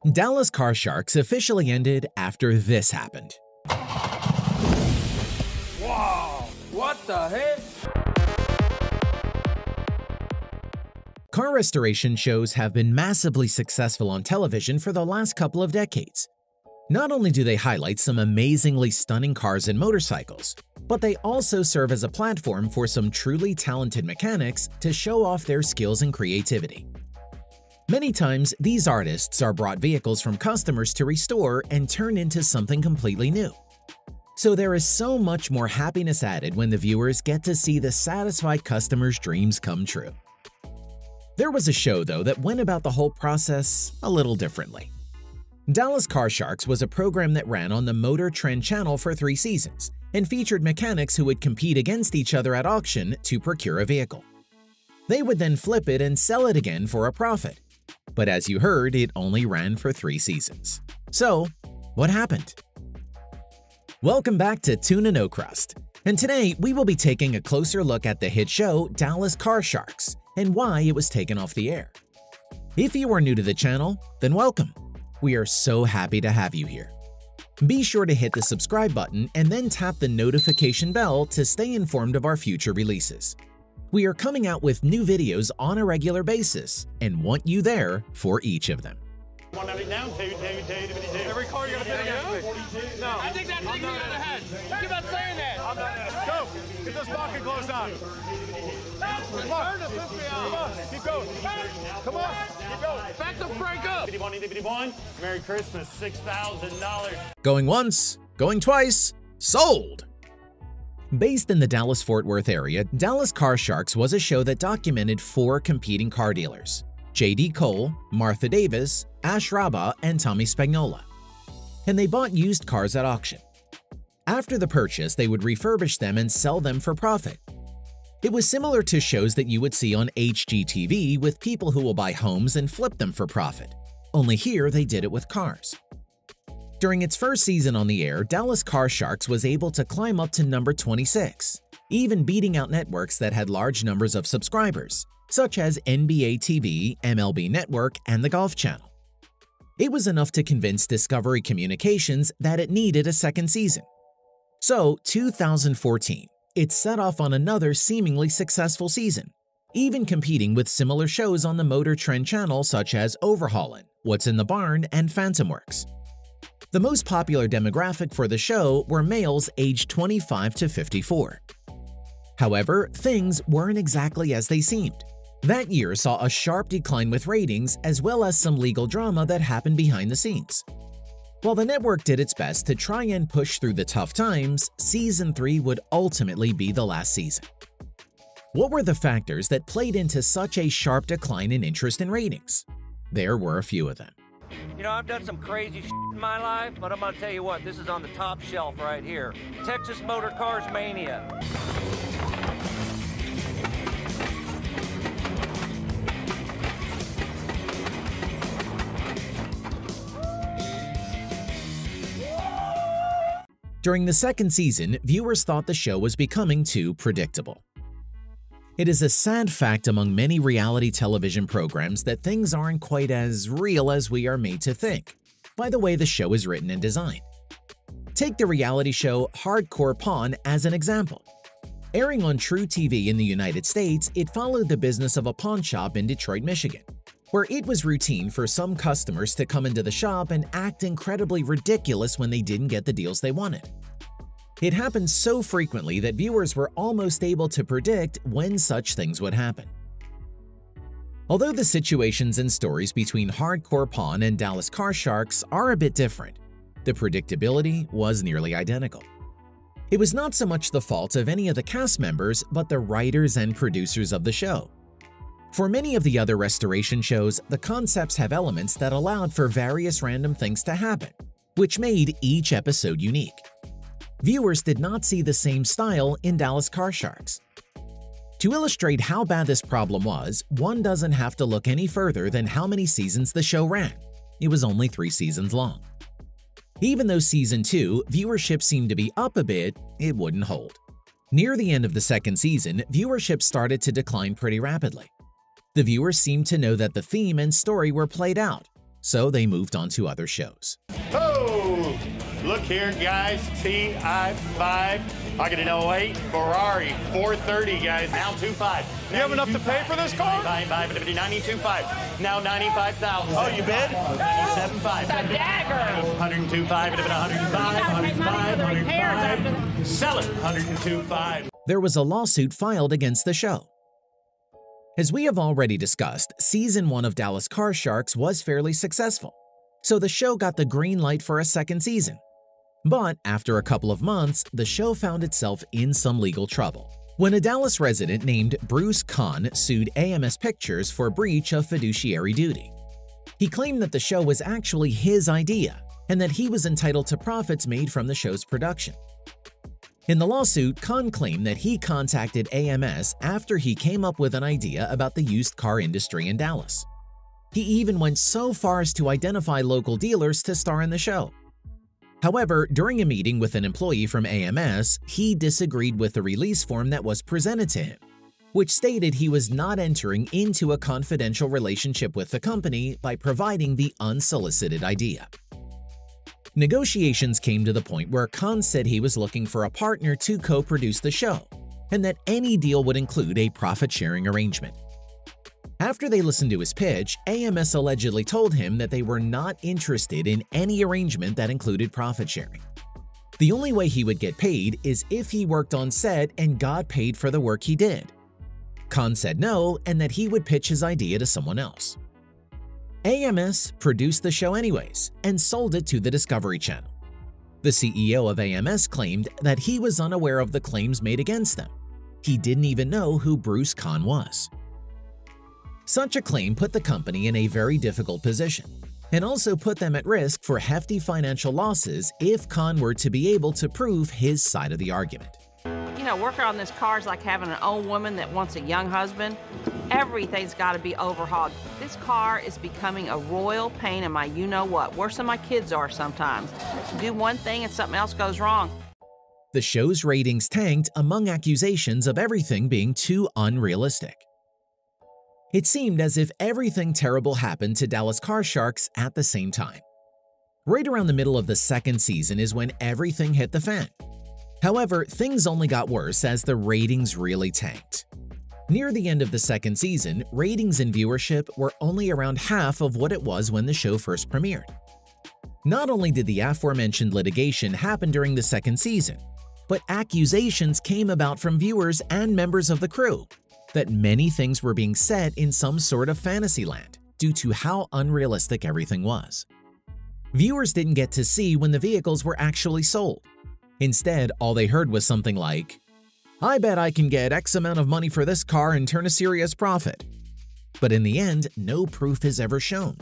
Dallas Car Sharks officially ended after this happened. Wow! What the heck? Car restoration shows have been massively successful on television for the last couple of decades. Not only do they highlight some amazingly stunning cars and motorcycles, but they also serve as a platform for some truly talented mechanics to show off their skills and creativity. Many times, these artists are brought vehicles from customers to restore and turn into something completely new. So there is so much more happiness added when the viewers get to see the satisfied customer's dreams come true. There was a show, though, that went about the whole process a little differently. Dallas Car Sharks was a program that ran on the Motor Trend channel for 3 seasons and featured mechanics who would compete against each other at auction to procure a vehicle. They would then flip it and sell it again for a profit. But as you heard, it only ran for 3 seasons. So, what happened? Welcome back to Tuna No Crust, and today we will be taking a closer look at the hit show Dallas Car Sharks and why it was taken off the air. If you are new to the channel, then welcome. We are so happy to have you here. Be sure to hit the subscribe button and then tap the notification bell to stay informed of our future releases. We are coming out with new videos on a regular basis and want you there for each of them. Every car you gotta put against me. No. I think that's taking it out of head. Think about saying that. I'm not. Go. Get those pocket gloves on. Come on. Come on. Keep going. Come on. Keep going. Back the Frank up. Merry Christmas. $6,000. Going once, going twice, sold! Based in the Dallas-Fort Worth area, Dallas Car Sharks was a show that documented 4 competing car dealers: J.D. Cole, Martha Davis, Ash Rabah, and Tommy Spagnola. And they bought used cars at auction. After the purchase, they would refurbish them and sell them for profit. It was similar to shows that you would see on HGTV with people who will buy homes and flip them for profit. Only here, they did it with cars. During its first season on the air, Dallas Car Sharks was able to climb up to number 26, even beating out networks that had large numbers of subscribers, such as NBA TV, MLB Network, and the Golf Channel. It was enough to convince Discovery Communications that it needed a second season. So, 2014, it set off on another seemingly successful season, even competing with similar shows on the Motor Trend channel such as Overhaulin', What's in the Barn, and Phantom Works. The most popular demographic for the show were males aged 25 to 54. However, things weren't exactly as they seemed. That year saw a sharp decline with ratings as well as some legal drama that happened behind the scenes. While the network did its best to try and push through the tough times, Season 3 would ultimately be the last season. What were the factors that played into such a sharp decline in interest in ratings? There were a few of them. You know, I've done some crazy shit in my life, but I'm gonna tell you what, this is on the top shelf right here. Texas Motor Cars Mania. During the second season, viewers thought the show was becoming too predictable. It is a sad fact among many reality television programs that things aren't quite as real as we are made to think, by the way the show is written and designed. Take the reality show Hardcore Pawn as an example. Airing on True TV in the United States, it followed the business of a pawn shop in Detroit, Michigan, where it was routine for some customers to come into the shop and act incredibly ridiculous when they didn't get the deals they wanted. It happened so frequently that viewers were almost able to predict when such things would happen. Although the situations and stories between Hardcore Pawn and Dallas Car Sharks are a bit different, the predictability was nearly identical. It was not so much the fault of any of the cast members, but the writers and producers of the show. For many of the other restoration shows, the concepts have elements that allowed for various random things to happen, which made each episode unique. Viewers did not see the same style in Dallas Car Sharks. To illustrate how bad this problem was, one doesn't have to look any further than how many seasons the show ran. It was only 3 seasons long. Even though Season 2 viewership seemed to be up a bit, it wouldn't hold. Near the end of the second season, viewership started to decline pretty rapidly. The viewers seemed to know that the theme and story were played out, so they moved on to other shows. Oh, look here, guys. TI5. I get an 08 Ferrari 430, guys. Now 25. You have enough to pay for this car? 92.5. Now 95,000. Oh, you bid? 97.5. The dagger. 102.5. 105. Sell it. 102.5. There was a lawsuit filed against the show. As we have already discussed, Season 1 of Dallas Car Sharks was fairly successful, so the show got the green light for a second season. But after a couple of months, the show found itself in some legal trouble when a Dallas resident named Bruce Kahn sued AMS Pictures for breach of fiduciary duty. He claimed that the show was actually his idea and that he was entitled to profits made from the show's production. In the lawsuit, Kahn claimed that he contacted AMS after he came up with an idea about the used car industry in Dallas. He even went so far as to identify local dealers to star in the show. However, during a meeting with an employee from AMS, he disagreed with the release form that was presented to him, which stated he was not entering into a confidential relationship with the company by providing the unsolicited idea. Negotiations came to the point where Kahn said he was looking for a partner to co-produce the show, and that any deal would include a profit-sharing arrangement. After they listened to his pitch, AMS allegedly told him that they were not interested in any arrangement that included profit sharing. The only way he would get paid is if he worked on set and got paid for the work he did. Kahn said no and that he would pitch his idea to someone else. AMS produced the show anyways and sold it to the Discovery Channel. The CEO of AMS claimed that he was unaware of the claims made against them. He didn't even know who Bruce Kahn was. Such a claim put the company in a very difficult position and also put them at risk for hefty financial losses if Kahn were to be able to prove his side of the argument. You know, working on this car is like having an old woman that wants a young husband. Everything's got to be overhauled. This car is becoming a royal pain in my you-know-what, worse than my kids are sometimes. You do one thing and something else goes wrong. The show's ratings tanked among accusations of everything being too unrealistic. It seemed as if everything terrible happened to Dallas Car Sharks at the same time. Right around the middle of the second season is when everything hit the fan. However, things only got worse as the ratings really tanked. Near the end of the second season, ratings and viewership were only around half of what it was when the show first premiered. Not only did the aforementioned litigation happen during the second season, but accusations came about from viewers and members of the crew that many things were being set in some sort of fantasy land due to how unrealistic everything was. Viewers didn't get to see when the vehicles were actually sold. Instead, all they heard was something like, "I bet I can get X amount of money for this car and turn a serious profit." But in the end, no proof is ever shown.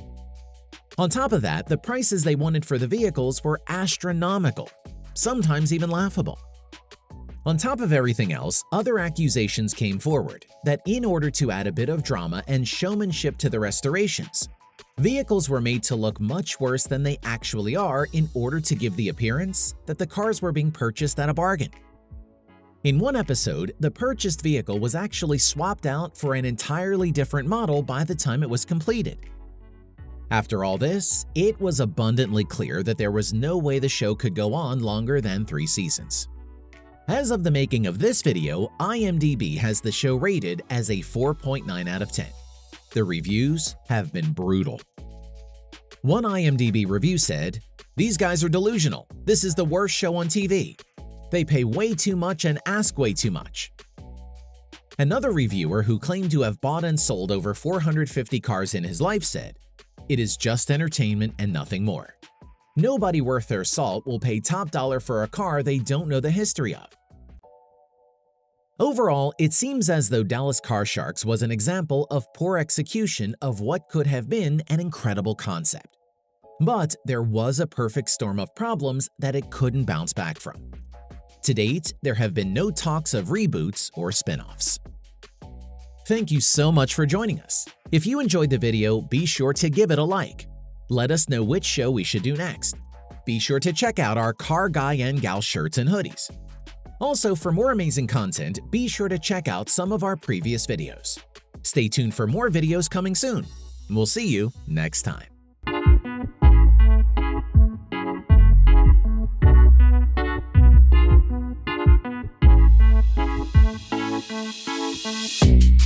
On top of that, the prices they wanted for the vehicles were astronomical, sometimes even laughable. On top of everything else, other accusations came forward that in order to add a bit of drama and showmanship to the restorations, vehicles were made to look much worse than they actually are in order to give the appearance that the cars were being purchased at a bargain. In one episode, the purchased vehicle was actually swapped out for an entirely different model by the time it was completed. After all this, it was abundantly clear that there was no way the show could go on longer than 3 seasons. As of the making of this video, IMDb has the show rated as a 4.9 out of 10. The reviews have been brutal. One IMDb review said, "These guys are delusional. This is the worst show on TV. They pay way too much and ask way too much." Another reviewer who claimed to have bought and sold over 450 cars in his life said, "It is just entertainment and nothing more. Nobody worth their salt will pay top dollar for a car they don't know the history of." Overall, it seems as though Dallas Car Sharks was an example of poor execution of what could have been an incredible concept. But there was a perfect storm of problems that it couldn't bounce back from. To date, there have been no talks of reboots or spin-offs. Thank you so much for joining us. If you enjoyed the video, be sure to give it a like. Let us know which show we should do next. Be sure to check out our Car Guy and Gal shirts and hoodies. Also, for more amazing content, be sure to check out some of our previous videos. Stay tuned for more videos coming soon. We'll see you next time. Bye.